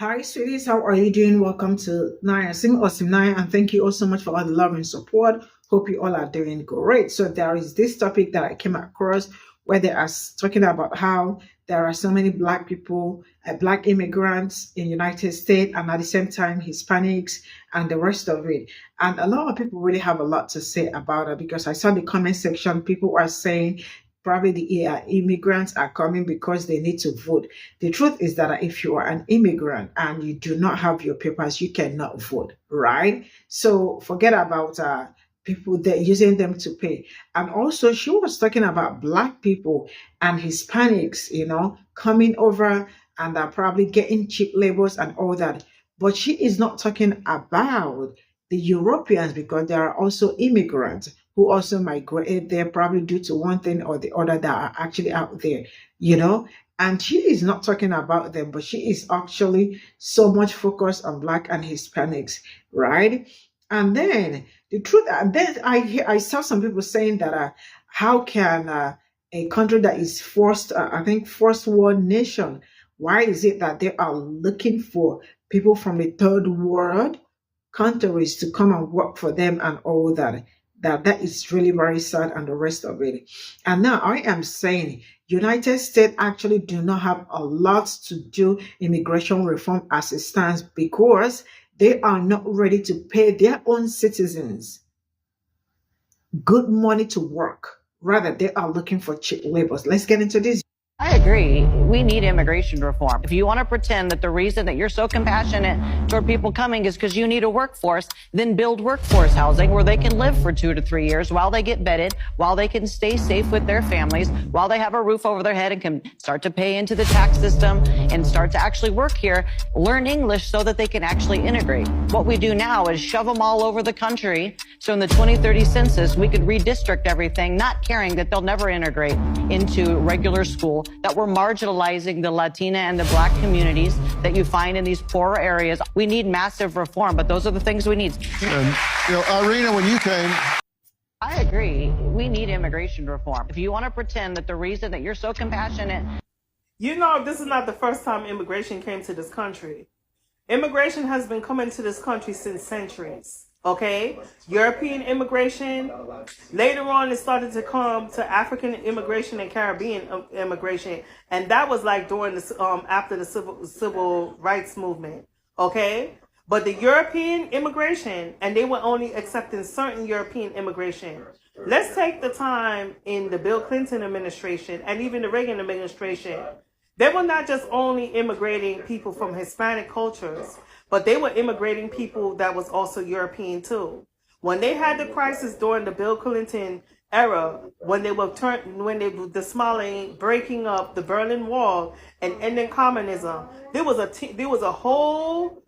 Hi, sweeties. How are you doing? Welcome to Naya Sim or Simnaya, and thank you all so much for all the love and support. Hope you all are doing great. So there is this topic that I came across where they are talking about how there are so many black people, black immigrants in United States, and at the same time Hispanics and the rest of it. And a lot of people really have a lot to say about it because I saw the comment section. People are saying probably the immigrants are coming because they need to vote. The truth is that if you are an immigrant and you do not have your papers, you cannot vote, right? So forget about people that using them to pay. And also, she was talking about black people and Hispanics, coming over and are probably getting cheap labels and all that. But she is not talking about the Europeans because there are also immigrants who also migrated there probably due to one thing or the other that are actually out there, you know and she is not talking about them, but she is actually so much focused on black and Hispanics, right? And then the truth, and then I saw some people saying that how can a country that is first, I think first world nation, why is it that they are looking for people from the third world countries to come and work for them and all that? That is really very sad and the rest of it. And now I am saying United States actually do not have a lot to do immigration reform as it stands because they are not ready to pay their own citizens good money to work. Rather, they are looking for cheap labors. Let's get into this. I agree. We need immigration reform. If you want to pretend that the reason that you're so compassionate toward people coming is because you need a workforce, then build workforce housing where they can live for 2 to 3 years while they get vetted, while they can stay safe with their families, while they have a roof over their head and can start to pay into the tax system and start to actually work here, learn English so that they can actually integrate. What we do now is shove them all over the country. So in the 2030 census, we could redistrict everything, not caring that they'll never integrate into regular school, that we're marginalizing the Latina and the Black communities that you find in these poorer areas. We need massive reform, but those are the things we need. And, Irina, when you came, I agree. We need immigration reform. If you want to pretend that the reason that you're so compassionate. This is not the first time immigration came to this country. Immigration has been coming to this country since centuries. Okay, European immigration. Later on, it started to come to African immigration and Caribbean immigration, and that was like during the after the civil rights movement. Okay, but the European immigration, and they were only accepting certain European immigration. Let's take the time in the Bill Clinton administration and even the Reagan administration. They were not just only immigrating people from Hispanic cultures, but they were immigrating people that was also European too. When they had the crisis during the Bill Clinton era, when they were dismantling, breaking up the Berlin Wall and ending communism, there was a whole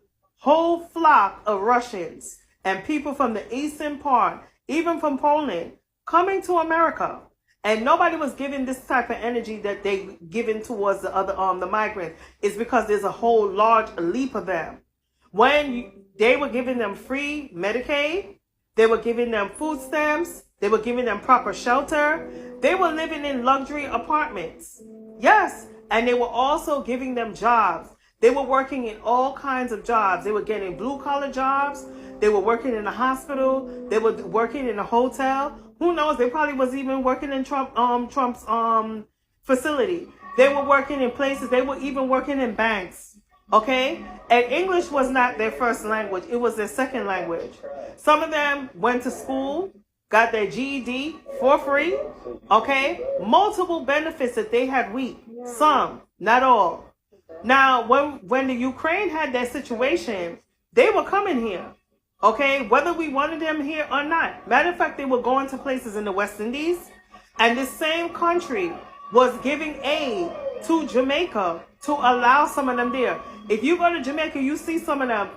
flock of Russians and people from the eastern part, even from Poland, coming to America. And nobody was giving this type of energy that they given towards the other the migrants. It's because there's a whole large leap of them. When they were giving them free Medicaid, they were giving them food stamps, they were giving them proper shelter, they were living in luxury apartments. Yes, and they were also giving them jobs. They were working in all kinds of jobs. They were getting blue-collar jobs. They were working in a hospital. They were working in a hotel. Who knows? They probably was even working in Trump's facility. They were working in places. They were even working in banks. Okay? And English was not their first language. It was their second language. Some of them went to school, got their GED for free. Okay? Multiple benefits that they had reaped. Some, not all. Now, when the Ukraine had that situation, they were coming here. Okay, whether we wanted them here or not. Matter of fact, they were going to places in the West Indies, and this same country was giving aid to Jamaica to allow some of them there. If you go to Jamaica, you see some of them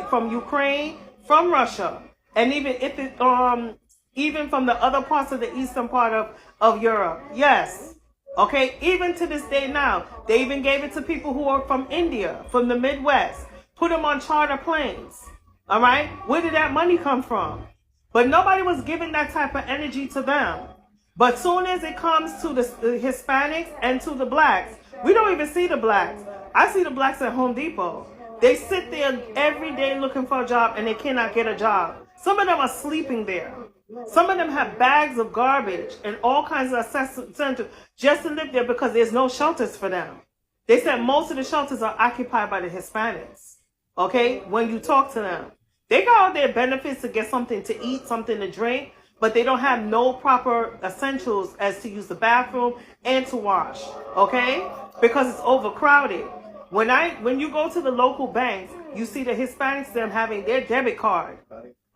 from Ukraine, from Russia, and even from the other parts of the eastern part of Europe. Yes. Okay, even to this day now, they even gave it to people who are from India, from the Midwest, put them on charter planes. All right, where did that money come from? But nobody was giving that type of energy to them. But soon as it comes to the Hispanics and to the blacks, we don't even see the blacks. I see the blacks at Home Depot. They sit there every day looking for a job and they cannot get a job. Some of them are sleeping there. Some of them have bags of garbage and all kinds of essentials just to live there because there's no shelters for them. They said most of the shelters are occupied by the Hispanics. Okay, when you talk to them, they got all their benefits to get something to eat, something to drink, but they don't have no proper essentials as to use the bathroom and to wash. Okay, because it's overcrowded. When you go to the local banks, you see the Hispanics them having their debit card.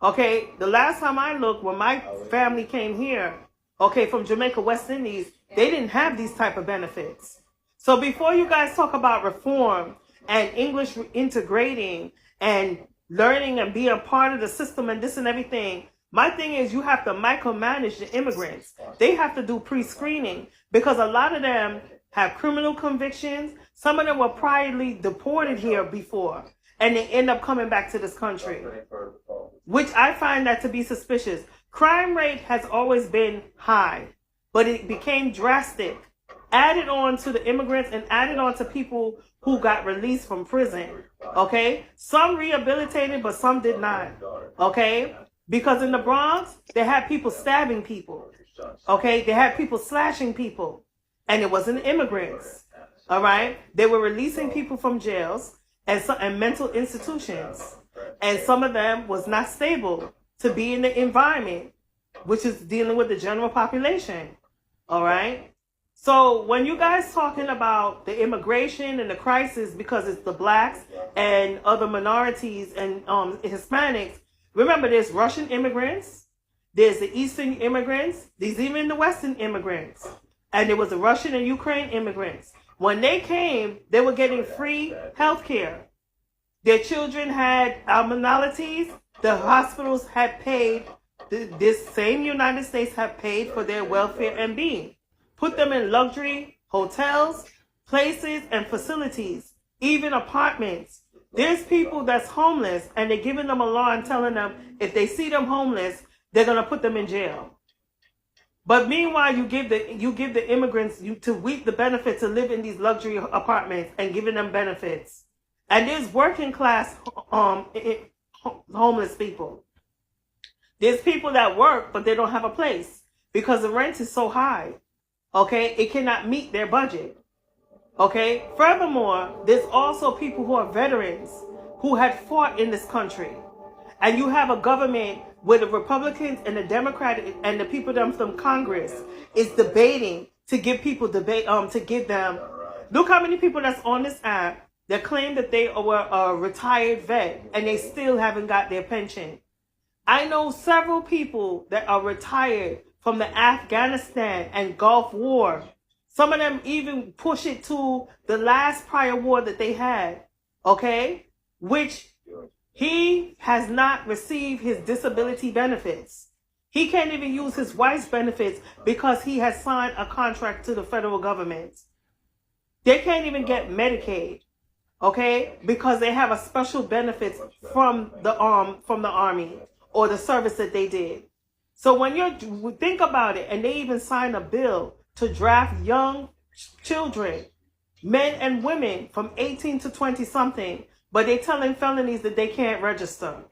Okay, the last time I looked, when my family came here, okay, from Jamaica, West Indies, they didn't have these type of benefits. So before you guys talk about reform and English integrating and learning and being a part of the system and this and everything, my thing is you have to micromanage the immigrants. They have to do pre-screening because a lot of them have criminal convictions. Some of them were priorly deported here before, and they end up coming back to this country, which I find that to be suspicious. Crime rate has always been high, but it became drastic. Added on to the immigrants and added on to people who got released from prison. Okay? Some rehabilitated, but some did not. Okay? Because in the Bronx, they had people stabbing people. Okay? They had people slashing people. And it wasn't immigrants. All right? They were releasing people from jails and mental institutions. And some of them was not stable to be in the environment, which is dealing with the general population. All right? So when you guys talking about the immigration and the crisis because it's the blacks and other minorities and Hispanics, remember there's Russian immigrants, there's the Eastern immigrants, there's even the Western immigrants, and there was the Russian and Ukraine immigrants. When they came, they were getting free health care. Their children had abnormalities. The hospitals had paid, this same United States had paid for their welfare and being. Put them in luxury hotels, places, and facilities, even apartments. There's people that's homeless, and they're giving them a law and telling them if they see them homeless, they're gonna put them in jail. But meanwhile, you give the immigrants to reap the benefits to live in these luxury apartments and giving them benefits. And there's working class homeless people. There's people that work, but they don't have a place because the rent is so high. Okay, it cannot meet their budget. Okay, furthermore, there's also people who are veterans who had fought in this country. And you have a government where the Republicans and the Democrats and the people from Congress is debating to give people to give them. Look how many people that's on this app that claim that they were a retired vet and they still haven't got their pension. I know several people that are retired from the Afghanistan and Gulf War. Some of them even push it to the last prior war that they had, okay? Which he has not received his disability benefits. He can't even use his wife's benefits because he has signed a contract to the federal government. They can't even get Medicaid, okay? Because they have a special benefits from the army or the service that they did. So when you think about it, and they even sign a bill to draft young children, men and women from 18 to 20 something, but they're telling felonies that they can't register.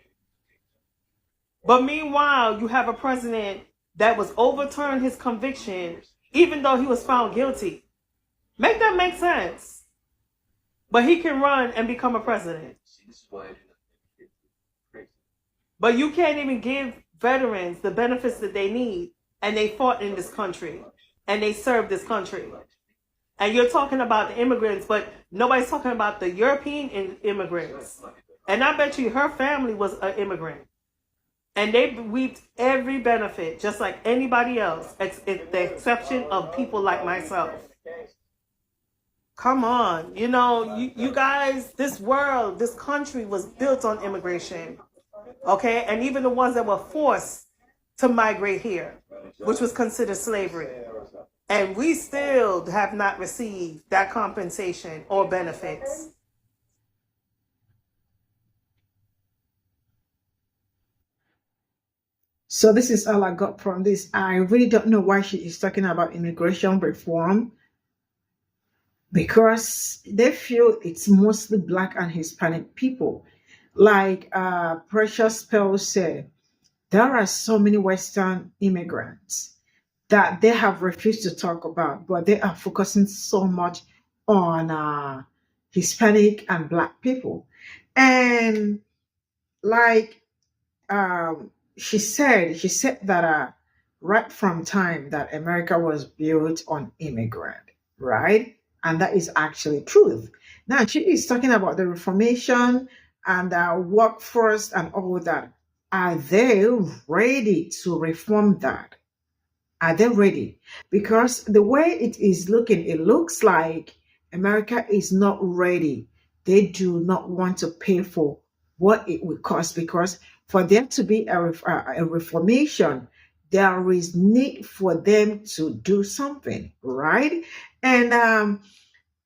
But meanwhile, you have a president that was overturned his conviction, even though he was found guilty. Make that make sense. But he can run and become a president. But you can't even give veterans the benefits that they need, and they fought in this country and they served this country. And you're talking about the immigrants, but nobody's talking about the European immigrants. And I bet you her family was an immigrant, and they reaped every benefit just like anybody else, the exception of people like myself. Come on, you guys, this world, this country was built on immigration. Okay, and even the ones that were forced to migrate here, which was considered slavery. And we still have not received that compensation or benefits. So this is all I got from this. I really don't know why she is talking about immigration reform. because they feel it's mostly Black and Hispanic people. Like Precious Pearl said, there are so many Western immigrants that they have refused to talk about, but they are focusing so much on Hispanic and Black people. And like she said that right from time that America was built on immigrant, right? And that is actually truth. Now she is talking about the Reformation and workforce and all that. Are they ready to reform that? Are they ready? Because the way it is looking, it looks like America is not ready. They do not want to pay for what it will cost, because for there to be a reformation, there is need for them to do something, right? And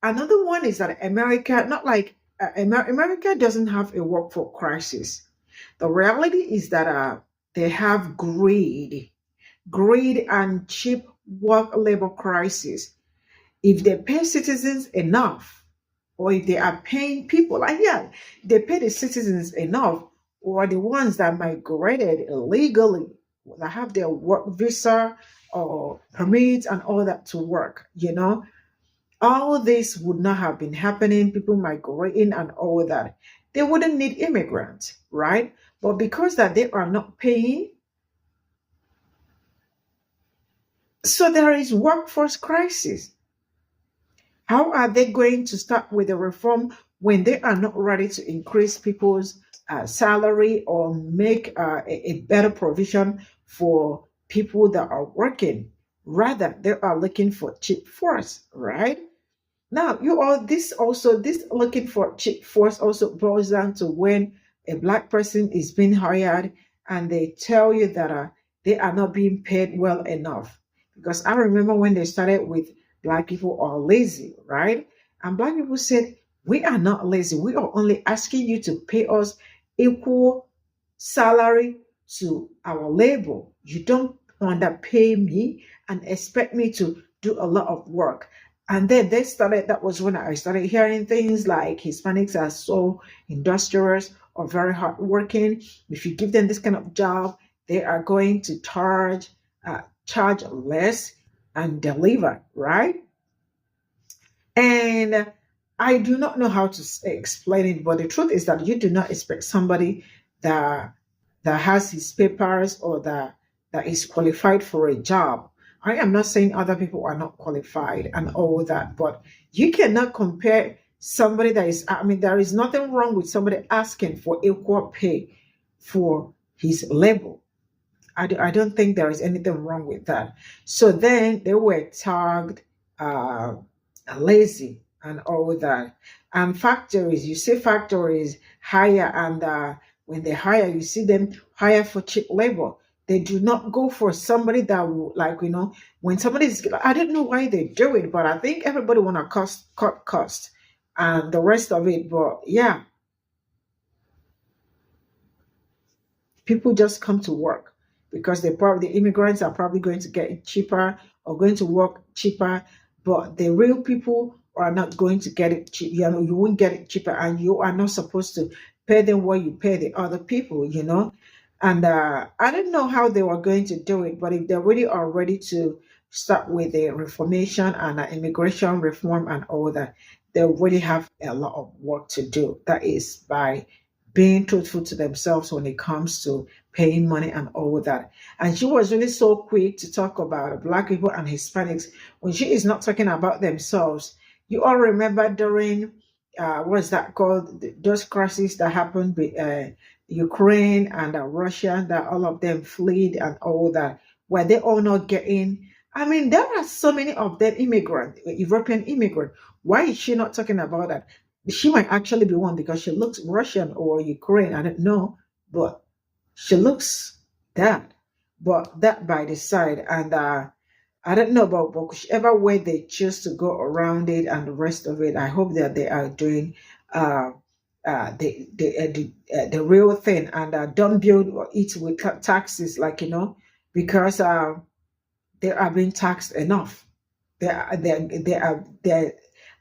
another one is that America, not like America doesn't have a workforce crisis. The reality is that they have greed and cheap work labor crisis. If they pay citizens enough, or if they are paying people, like yeah, they pay the citizens enough, or the ones that migrated illegally, that have their work visa or permits and all that to work, all this would not have been happening. People migrating and all that. They wouldn't need immigrants, right? But because that they are not paying, so there is workforce crisis. How are they going to start with a reform when they are not ready to increase people's salary or make a better provision for people that are working? Rather, they are looking for cheap force, right? Now, this looking for cheap force also boils down to when a Black person is being hired and they tell you that they are not being paid well enough. Because I remember when they started with Black people are lazy, right? And Black people said, we are not lazy. We are only asking you to pay us equal salary to our labor. You don't underpay me and expect me to do a lot of work. And then that was when I started hearing things like Hispanics are so industrious or very hardworking. If you give them this kind of job, they are going to charge less and deliver, right? And I do not know how to explain it, but the truth is that you do not expect somebody that has his papers or that is qualified for a job. I am not saying other people are not qualified and all that, but you cannot compare somebody that is, I mean, there is nothing wrong with somebody asking for equal pay for his labor. I don't think there is anything wrong with that. So then they were tagged uh, lazy and all that. And factories, you see factories hire, and when they hire, you see them hire for cheap labor. They do not go for somebody that will, like, when somebody is, I don't know why they do it, but I think everybody want to cut cost and the rest of it. But yeah, people just come to work because the immigrants are probably going to get it cheaper or going to work cheaper, but the real people are not going to get it cheap. You won't get it cheaper, and you are not supposed to pay them what you pay the other people. And I don't know how they were going to do it, but if they really are ready to start with the reformation and immigration reform and all that, they really have a lot of work to do. That is by being truthful to themselves when it comes to paying money and all that. And she was really so quick to talk about Black people and Hispanics when she is not talking about themselves. You all remember during what's that called? Those crises that happened with Ukraine and Russia, that all of them fled and all that. Were they all not getting? I mean, there are so many of them European immigrant. Why is she not talking about that? She might actually be one because she looks Russian or Ukraine. I don't know, but she looks that. But that by the side, and I don't know about, but whichever way they choose to go around it and the rest of it, I hope that they are doing uh, the real thing, and don't build it with taxes, like because they are being taxed enough. They are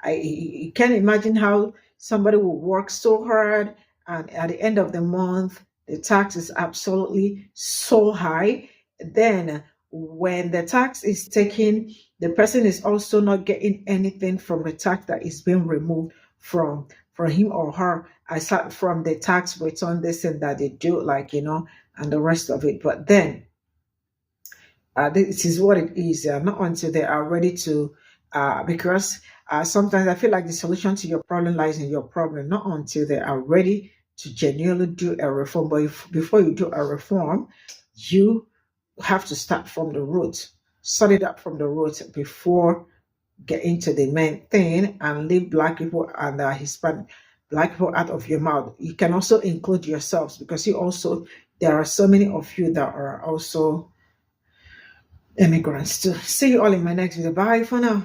I can't imagine how somebody will work so hard, and at the end of the month, the tax is absolutely so high. Then, when the tax is taken, the person is also not getting anything from the tax that is being removed from him or her, aside from the tax return, this and that they do, like, and the rest of it. But then, this is what it is. Not until they are ready to, because sometimes I feel like the solution to your problem lies in your problem. Not until they are ready to genuinely do a reform. But before you do a reform, you have to start from the root, sort it up from the root before getting to the main thing, and leave Black people and Hispanic Black people out of your mouth. You can also include yourselves, because there are so many of you that are also immigrants too. See you all in my next video. Bye for now.